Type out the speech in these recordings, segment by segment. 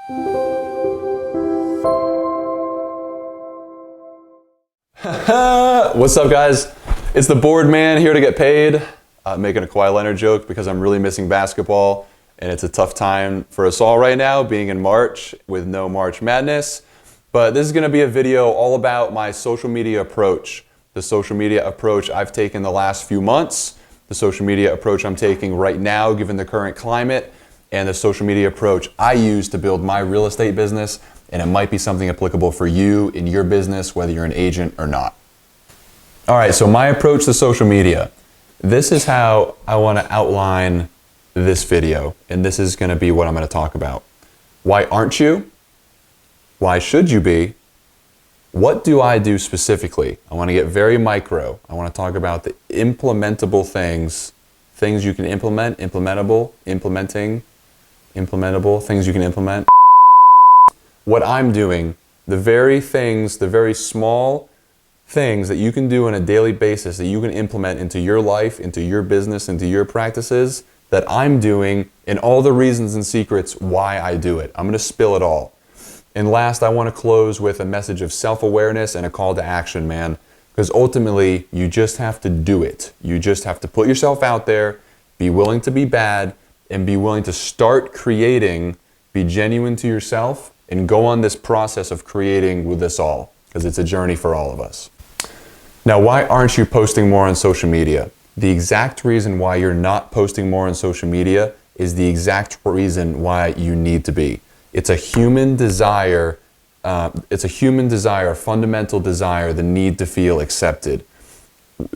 What's up, guys? It's the bored man here to get paid. Making a Kawhi Leonard joke because I'm really missing basketball, and it's a tough time for us all right now, being in March with no March Madness. But this is going to be a video all about my social media approach. The social media approach I've taken the last few months, the social media approach I'm taking right now given the current climate, and the social media approach I use to build my real estate business. And it might be something applicable for you in your business, whether you're an agent or not. All right, so my approach to social media. This is how I want to outline this video, and this is going to be what I'm going to talk about. Why aren't you? Why should you be? What do I do specifically? I want to get very micro. I want to talk about the implementable things you can implement, implementable, things you can implement. What I'm doing, the very small things that you can do on a daily basis that you can implement into your life, into your business, into your practices that I'm doing, and all the reasons and secrets why I do it. I'm going to spill it all. And last, I want to close with a message of self-awareness and a call to action, man. Because ultimately, you just have to do it. You just have to put yourself out there, be willing to be bad, and be willing to start creating, be genuine to yourself, and go on this process of creating with us all, because it's a journey for all of us. Now, why aren't you posting more on social media? The exact reason why you're not posting more on social media is the exact reason why you need to be. It's a human desire, a fundamental desire, the need to feel accepted.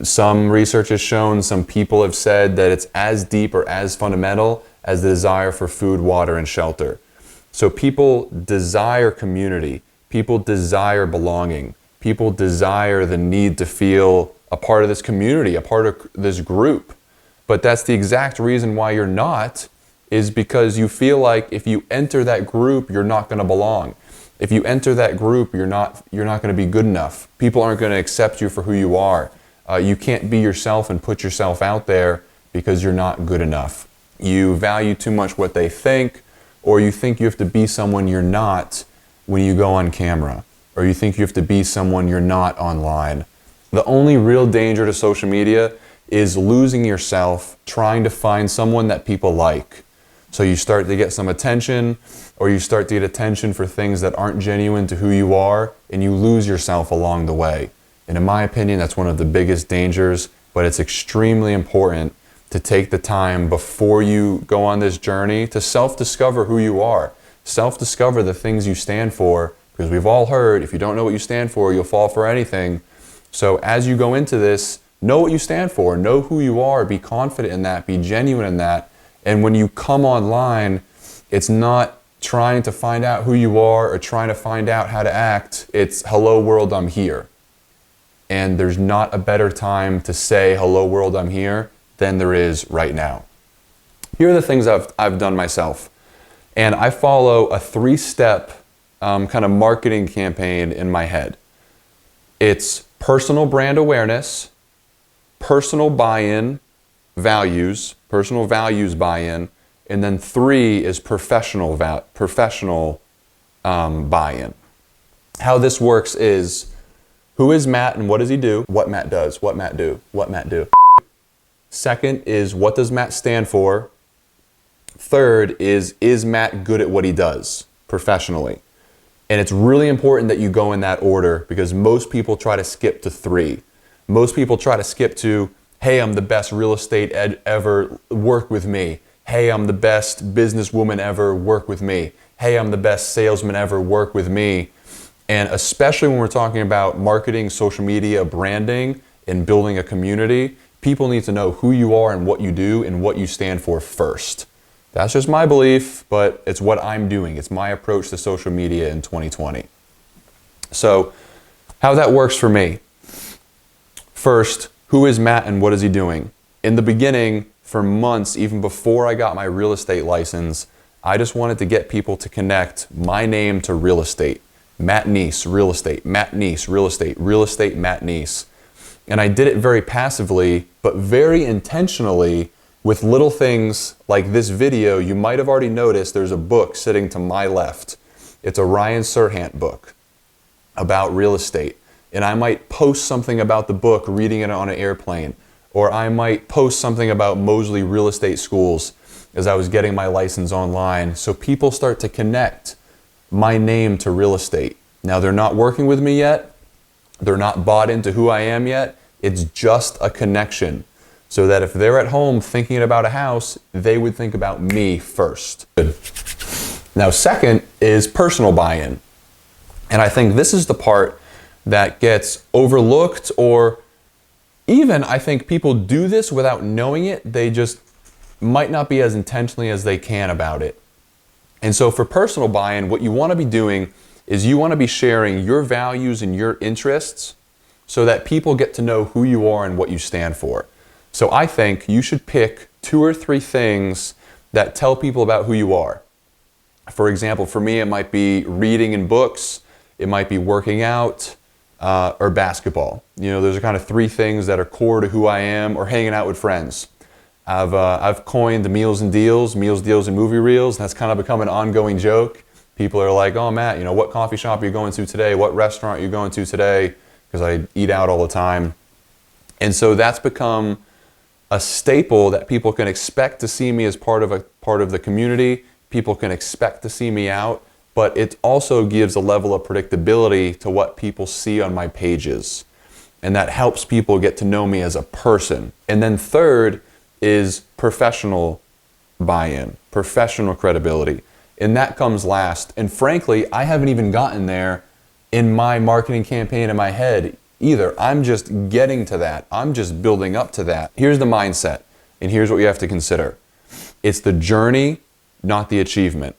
Some research has shown, some people have said that it's as deep or as fundamental as the desire for food, water, and shelter. So people desire community, people desire belonging, people desire the need to feel a part of this community, a part of this group. But that's the exact reason why you're not, is because you feel like if you enter that group, you're not going to belong. If you enter that group, you're not going to be good enough. People aren't going to accept you for who you are. You can't be yourself and put yourself out there because you're not good enough. You value too much what they think, or you think you have to be someone you're not when you go on camera, or you think you have to be someone you're not online. The only real danger to social media is losing yourself trying to find someone that people like. So you start to get some attention, or you start to get attention for things that aren't genuine to who you are, and you lose yourself along the way. And in my opinion, that's one of the biggest dangers, but it's extremely important to take the time before you go on this journey to self-discover who you are. Self-discover the things you stand for, because we've all heard, if you don't know what you stand for, you'll fall for anything. So as you go into this, know what you stand for, know who you are, be confident in that, be genuine in that. And when you come online, it's not trying to find out who you are or trying to find out how to act. It's, hello world, I'm here. And there's not a better time to say, hello world, I'm here, than there is right now. Here are the things I've done myself. And I follow a 3-step kind of marketing campaign in my head. It's personal brand awareness, personal buy-in, values, personal values buy-in, and then 3 is professional buy-in. How this works is, who is Matt and what does he do? What Matt does, what Matt do, what Matt do. Second is, what does Matt stand for? Third is Matt good at what he does professionally? And it's really important that you go in that order, because most people try to skip to 3. Most people try to skip to, hey, I'm the best real estate ever, work with me. Hey, I'm the best businesswoman ever, work with me. Hey, I'm the best salesman ever, work with me. And especially when we're talking about marketing, social media, branding, and building a community, people need to know who you are and what you do and what you stand for first. That's just my belief, but it's what I'm doing. It's my approach to social media in 2020. So how that works for me. First, who is Matt and what is he doing? In the beginning, for months, even before I got my real estate license, I just wanted to get people to connect my name to real estate. Matt Neese, real estate, Matt Neese, real estate, Matt Neese. And I did it very passively, but very intentionally, with little things like this video. You might have already noticed there's a book sitting to my left. it's a Ryan Serhant book about real estate. And I might post something about the book, reading it on an airplane. Or I might post something about Mosley Real Estate Schools as I was getting my license online. So people start to connect my name to real estate. Now, they're not working with me yet. They're not bought into who I am yet. It's just a connection. So that if they're at home thinking about a house, they would think about me first. Good. Now, second is personal buy-in. And I think this is the part that gets overlooked, or even I think people do this without knowing it. They just might not be as intentionally as they can about it. And so for personal buy-in, what you want to be doing is you want to be sharing your values and your interests so that people get to know who you are and what you stand for. So I think you should pick 2 or 3 things that tell people about who you are. For example, for me, it might be reading and books, it might be working out, or basketball. You know, those are kind of 3 things that are core to who I am, or hanging out with friends. I've coined the meals, deals, and movie reels. That's kind of become an ongoing joke. People are like, oh, Matt, you know, what coffee shop are you going to today? What restaurant are you going to today? Because I eat out all the time. And so that's become a staple that people can expect to see me as part of the community. People can expect to see me out, but it also gives a level of predictability to what people see on my pages. And that helps people get to know me as a person. And then third is professional buy-in, professional credibility. And that comes last. And frankly, I haven't even gotten there in my marketing campaign in my head either. I'm just getting to that. I'm just building up to that. Here's the mindset, and here's what you have to consider. It's the journey, not the achievement.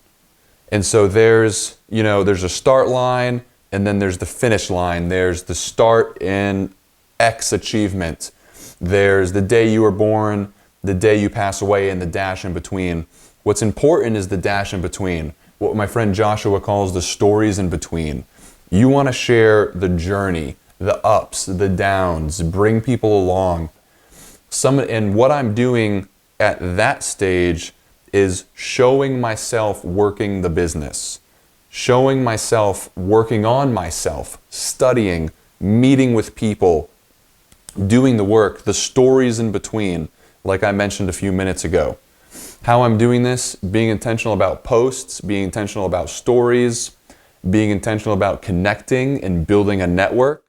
And so there's a start line, and then there's the finish line. There's the start in X achievement. There's the day you were born, the day you pass away, and the dash in between. What's important is the dash in between, what my friend Joshua calls the stories in between. You want to share the journey, the ups, the downs, bring people along. And what I'm doing at that stage is showing myself working the business, showing myself working on myself, studying, meeting with people, doing the work, the stories in between, like I mentioned a few minutes ago. How I'm doing this, being intentional about posts, being intentional about stories, being intentional about connecting and building a network.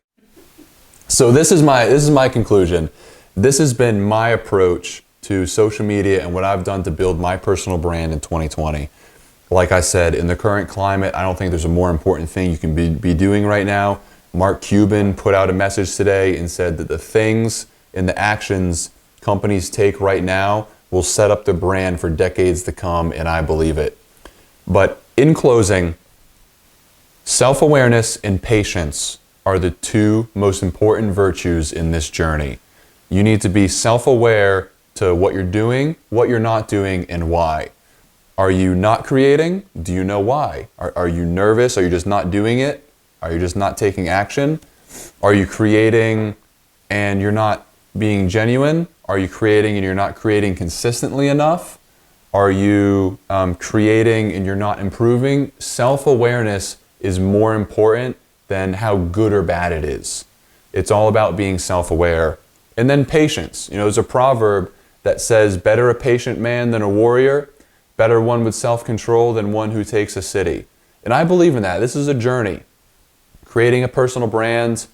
So this is my conclusion. This has been my approach to social media and what I've done to build my personal brand in 2020. Like I said, in the current climate, I don't think there's a more important thing you can be doing right now. Mark Cuban put out a message today and said that the things and the actions companies take right now will set up the brand for decades to come, and I believe it. But in closing, self-awareness and patience are the 2 most important virtues in this journey. You need to be self-aware to what you're doing, what you're not doing, and why. Are you not creating? Do you know why? Are you nervous? Are you just not doing it? Are you just not taking action? Are you creating and you're not being genuine? Are you creating and you're not creating consistently enough? Are you creating and you're not improving? Self-awareness is more important than how good or bad it is. It's all about being self-aware. And then patience. You know, there's a proverb that says, better a patient man than a warrior, better one with self-control than one who takes a city. And I believe in that. This is a journey. Creating a personal brand,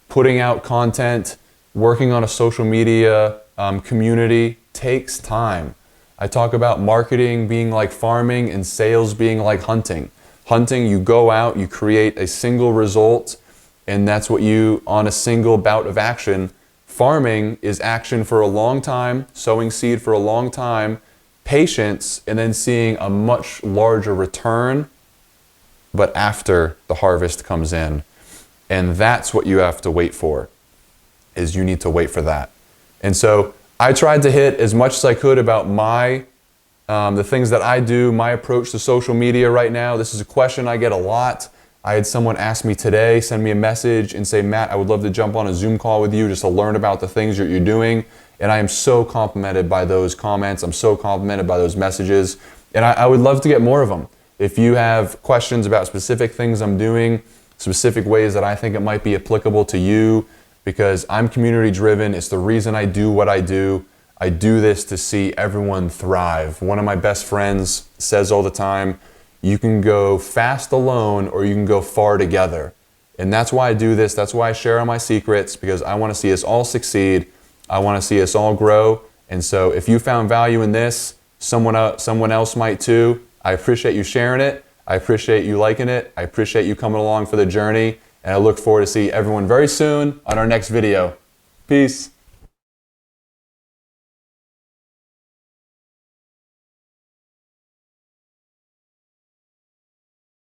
putting out content, working on a social media community takes time. I talk about marketing being like farming and sales being like hunting. Hunting, you go out, you create a single result, and that's what you, on a single bout of action. Farming is action for a long time, sowing seed for a long time, patience, and then seeing a much larger return, but after the harvest comes in. And that's what you have to wait for, is you need to wait for that. And so I tried to hit as much as I could about the things that I do, my approach to social media right now. This is a question I get a lot. I had someone ask me today, send me a message and say, Matt, I would love to jump on a Zoom call with you just to learn about the things you're doing. And I am so complimented by those comments. I'm so complimented by those messages. And I would love to get more of them. If you have questions about specific things I'm doing, specific ways that I think it might be applicable to you, because I'm community driven, it's the reason I do what I do. I do this to see everyone thrive. One of my best friends says all the time, you can go fast alone or you can go far together. And that's why I do this. That's why I share all my secrets, because I want to see us all succeed. I want to see us all grow. And so if you found value in this, someone else might too. I appreciate you sharing it. I appreciate you liking it. I appreciate you coming along for the journey. And I look forward to see everyone very soon on our next video. Peace.